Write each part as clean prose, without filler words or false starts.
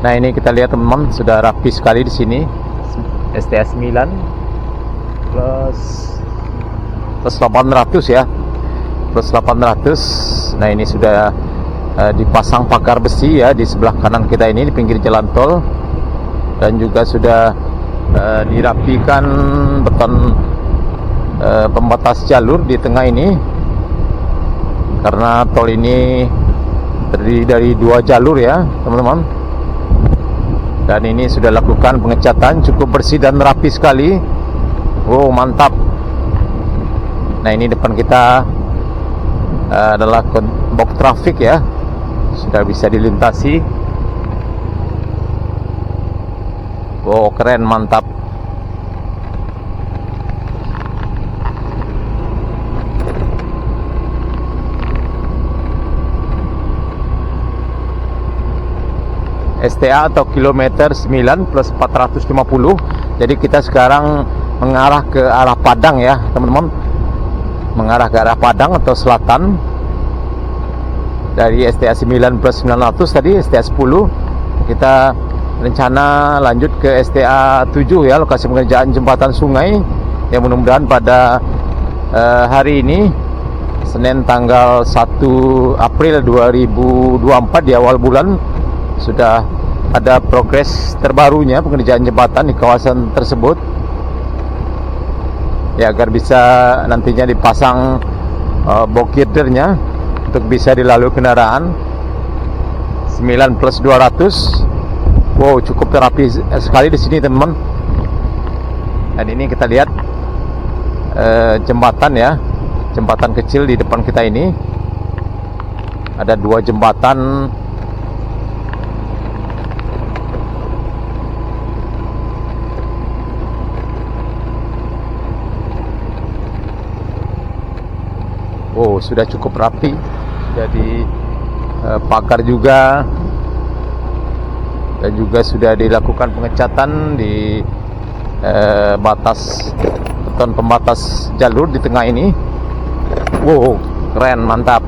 Nah, ini kita lihat teman-teman, sudah rapi sekali di sini. STA 9 plus 800 ya. Plus 800. Nah, ini sudah dipasang pagar besi ya di sebelah kanan kita ini di pinggir jalan tol, dan juga sudah dirapikan beton pembatas jalur di tengah ini, karena tol ini terdiri dari 2 jalur ya teman-teman. Dan ini sudah lakukan pengecatan, cukup bersih dan rapi sekali. Wow, mantap. Nah, ini depan kita adalah box traffic ya, sudah bisa dilintasi. Wow, keren, mantap. STA atau kilometer 9 plus 450. Jadi kita sekarang mengarah ke arah Padang ya teman-teman, mengarah ke arah Padang atau selatan. Dari STA 9 plus 900 tadi, STA 10, kita rencana lanjut ke STA 7 ya, lokasi pengerjaan jembatan sungai, yang mudah-mudahan pada hari ini Senin tanggal 1 April 2024 di awal bulan sudah ada progres terbarunya pengerjaan jembatan di kawasan tersebut ya, agar bisa nantinya dipasang box girdernya untuk bisa dilalui kendaraan. 9 plus 200. Wow, cukup terapi sekali di sini teman-teman. Dan ini kita lihat jembatan ya, jembatan kecil di depan kita ini. Ada 2 jembatan. Oh, sudah cukup rapi, sudah dipagar juga, dan juga sudah dilakukan pengecatan di batas beton pembatas jalur di tengah ini. Wow, keren, mantap.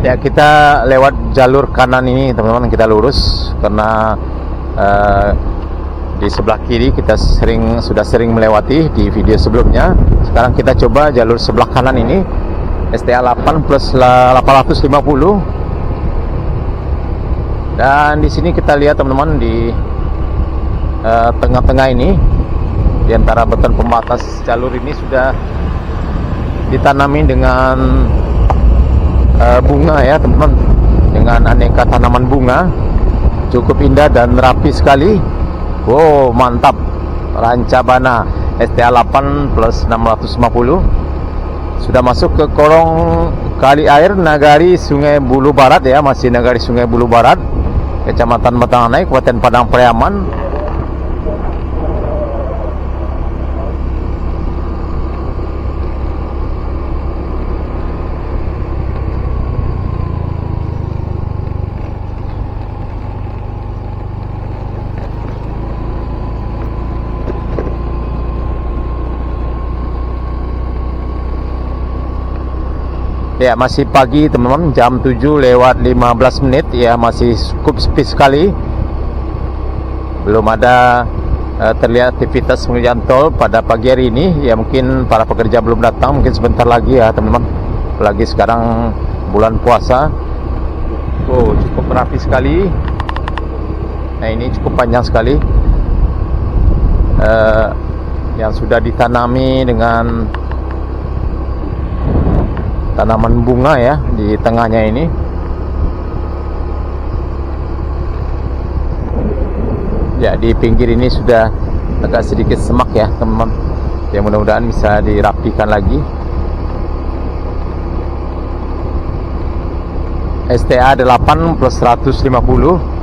Ya, kita lewat jalur kanan ini teman-teman, kita lurus karena di sebelah kiri kita sudah sering melewati di video sebelumnya. Sekarang kita coba jalur sebelah kanan ini, STA 8 plus 850. Dan di sini kita lihat teman-teman, di tengah-tengah ini, di antara beton pembatas jalur ini sudah ditanami dengan bunga ya teman-teman, dengan aneka tanaman bunga, cukup indah dan rapi sekali. Wow, mantap. Rancabana STA 8 plus 650 sudah masuk ke kolong kali air Nagari Sungai Bulu Barat ya, masih Nagari Sungai Bulu Barat, Kecamatan Batanganai, Kabupaten Padang Pariaman. Ya, masih pagi teman-teman, jam 7 lewat 15 menit ya, masih cukup sepi sekali. Belum ada terlihat aktivitas pengerjaan tol pada pagi hari ini ya, mungkin para pekerja belum datang, mungkin sebentar lagi ya teman-teman, apalagi sekarang bulan puasa. Oh, cukup rapi sekali. Nah, ini cukup panjang sekali yang sudah ditanami dengan tanaman bunga ya di tengahnya ini. Ya, di pinggir ini sudah agak sedikit semak ya teman-teman, yang mudah-mudahan bisa dirapikan lagi. STA 8 plus 150.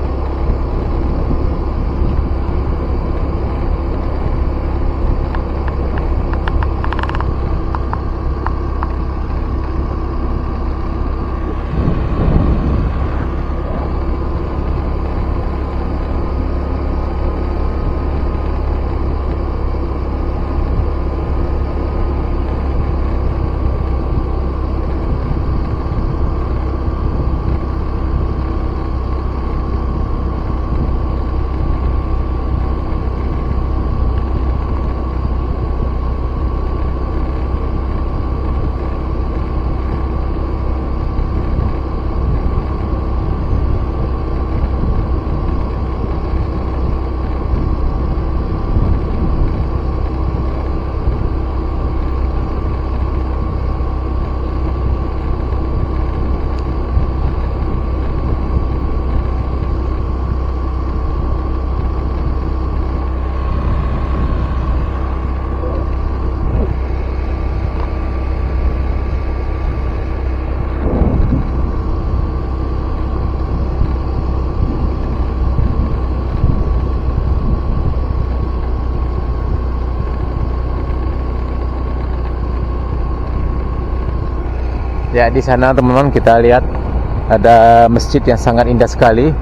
Ya, di sana teman-teman kita lihat ada masjid yang sangat indah sekali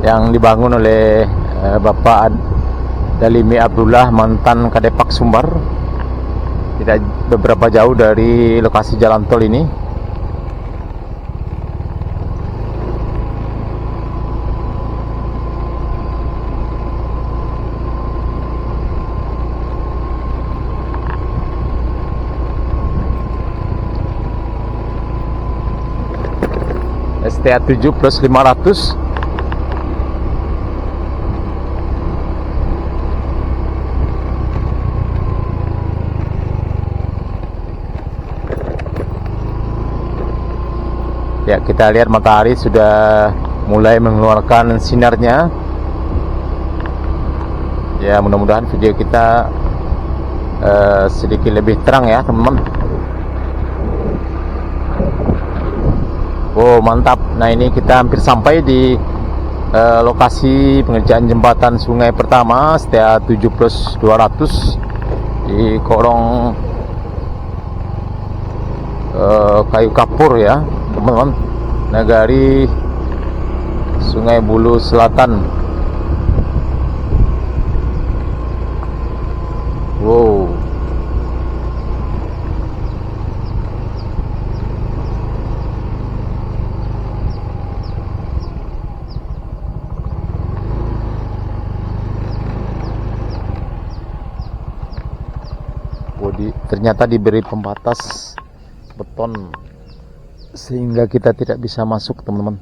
yang dibangun oleh Bapak Dalimi Abdullah, mantan Kadepak Sumbar. Tidak beberapa jauh dari lokasi jalan tol ini. STA 7 plus 500. Ya, kita lihat matahari sudah mulai mengeluarkan sinarnya. Ya, mudah-mudahan video kita sedikit lebih terang ya teman-teman. Oh, mantap. Nah, ini kita hampir sampai di lokasi pengerjaan jembatan sungai pertama STA 7 plus 200 di kolong kayu kapur ya teman-teman, Nagari Sungai Bulu Selatan. Wow. Ternyata diberi pembatas beton sehingga kita tidak bisa masuk teman-teman.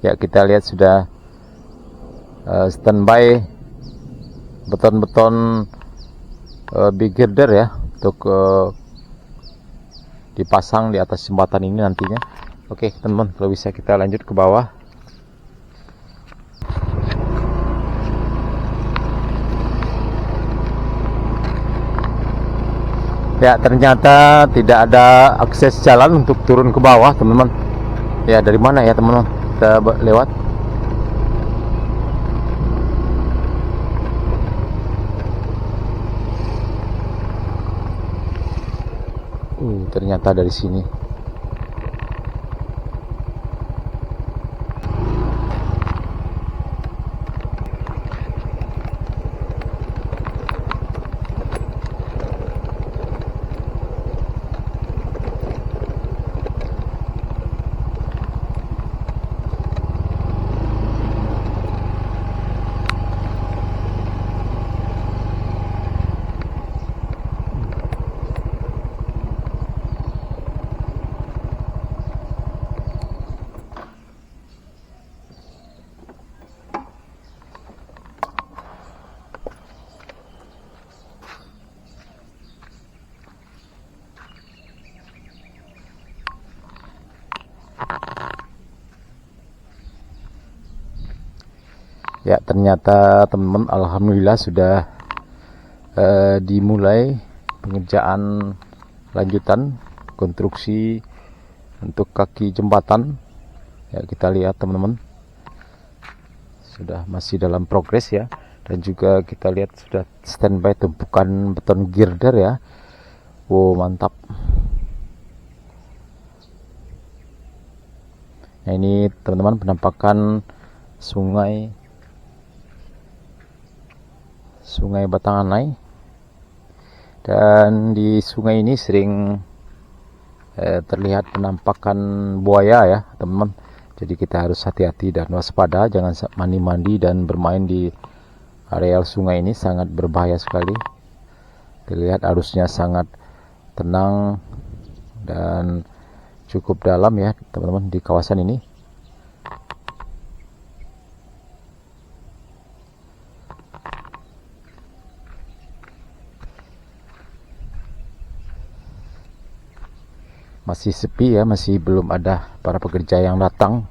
Ya, kita lihat sudah standby beton-beton big girder ya untuk dipasang di atas jembatan ini nantinya. Oke teman-teman, kalau bisa kita lanjut ke bawah. Ya, ternyata tidak ada akses jalan untuk turun ke bawah teman-teman. Ya, dari mana ya teman-teman kita lewat? Ternyata dari sini. Ya, ternyata teman-teman, alhamdulillah sudah dimulai pengerjaan lanjutan konstruksi untuk kaki jembatan. Ya, kita lihat teman-teman, sudah masih dalam progres ya, dan juga kita lihat sudah standby tumpukan beton girder ya. Wow, mantap. Nah, ini teman-teman penampakan sungai Batanganai, dan di sungai ini sering terlihat penampakan buaya ya teman-teman. Jadi kita harus hati-hati dan waspada, jangan mandi-mandi dan bermain di areal sungai ini, sangat berbahaya sekali. Terlihat arusnya sangat tenang dan cukup dalam ya teman-teman di kawasan ini. Masih sepi ya, masih belum ada para pekerja yang datang.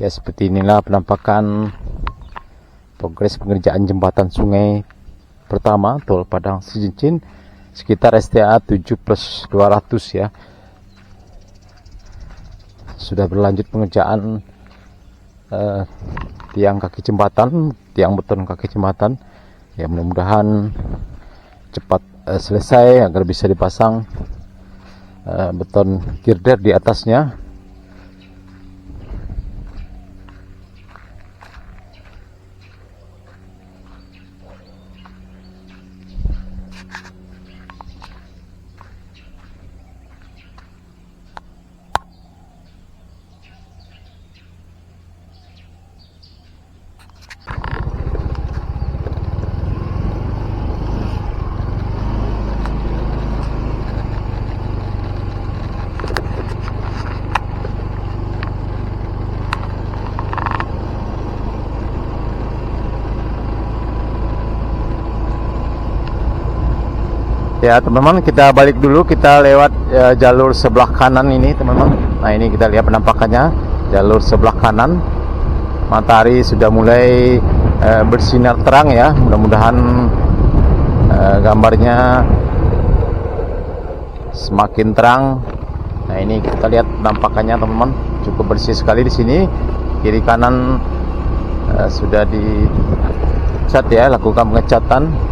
Ya, seperti inilah penampakan progres pengerjaan jembatan sungai pertama tol Padang Cincin sekitar STA 7+200 ya. Sudah berlanjut pengerjaan tiang kaki jembatan, tiang beton kaki jembatan. Ya, mudah-mudahan cepat selesai agar bisa dipasang beton girder di atasnya. Ya teman-teman, kita balik dulu, kita lewat jalur sebelah kanan ini teman-teman. Nah ini kita lihat penampakannya, jalur sebelah kanan. Matahari sudah mulai bersinar terang ya, mudah-mudahan gambarnya semakin terang. Nah ini kita lihat penampakannya teman-teman, cukup bersih sekali di sini. Kiri kanan sudah dicat ya, lakukan pengecatan.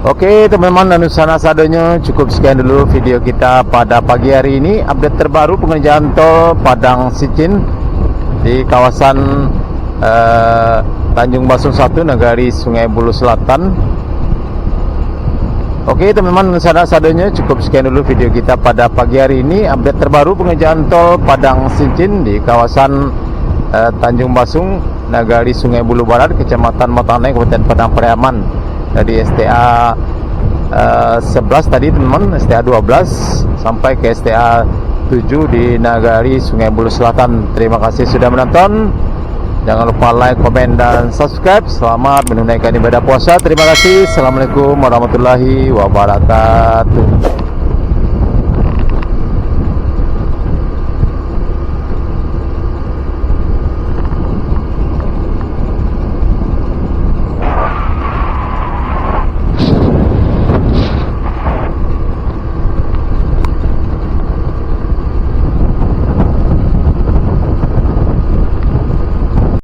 Oke teman-teman dan Nusana Sadonya, cukup sekian dulu video kita pada pagi hari ini. Update terbaru pengerjaan tol Padang Cincin di kawasan Tanjung Basung 1, Nagari Sungai Bulu Selatan. Oke teman-teman Nusana Sadonya, cukup sekian dulu video kita pada pagi hari ini. Update terbaru pengerjaan tol Padang Cincin di kawasan Tanjung Basung, Nagari Sungai Bulu Barat, Kecamatan Matanai, Kabupaten Padang Pariaman. Dari STA 11 tadi teman-teman, STA 12 sampai ke STA 7 di Nagari Sungai Bulu Selatan. Terima kasih sudah menonton. Jangan lupa like, komen, dan subscribe. Selamat menunaikan ibadah puasa. Terima kasih. Assalamualaikum warahmatullahi wabarakatuh.